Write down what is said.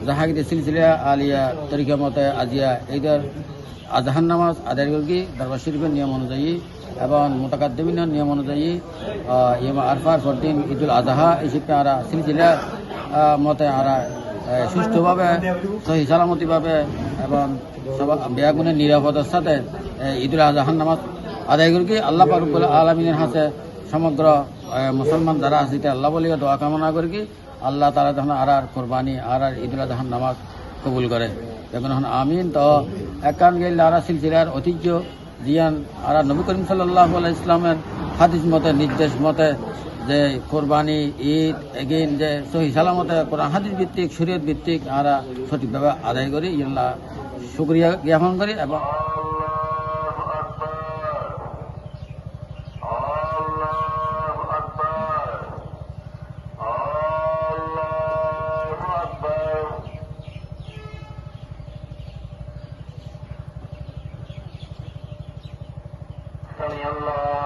জাহাঙ্গীর সিলসিলা আলিয়া তরিকা মতে আজিয়া এইটার আজহার নামাজ আদায় করি দরবার শরীফের নিয়ম অনুযায়ী এবং মোতাকাদ্দিমিনের নিয়ম অনুযায়ী ইয়ম আরফার পরদিন ঈদুল আজহা এই শিল্পে আরা সিলসিলা মতে আরা সুষ্ঠুভাবে সহি সালামতিভাবে এবং বেয়াগুনের নিরাপদের সাথে ঈদুল আজহার নামাজ আদায় করি আল্লাহ পাক রব্বুল আলামিনের হাতে সমগ্র মুসলমান যারা আছে আল্লাহ বলে দোয়া কামনা করি আল্লাহ তাআলা যখন আরার কোরবানি আরার ঈদুল আজহার নামাজ কবুল করে এখন আমিন। তো একান গেলে আরা সিলসিলার ঐতিহ্য জিয়ান আরা নবী করিম সাল্লাল্লাহু আলাইহি ইসলামের হাদিস মতে নির্দেশ মতে যে কোরবানি ঈদ এগেইন যে সহি সালামতে কোরআন হাদিস ভিত্তিক শরীয়ত ভিত্তিক আরা সঠিকভাবে আদায় করি আল্লাহ শুকরিয়া জ্ঞাপন করি এবং سمع الله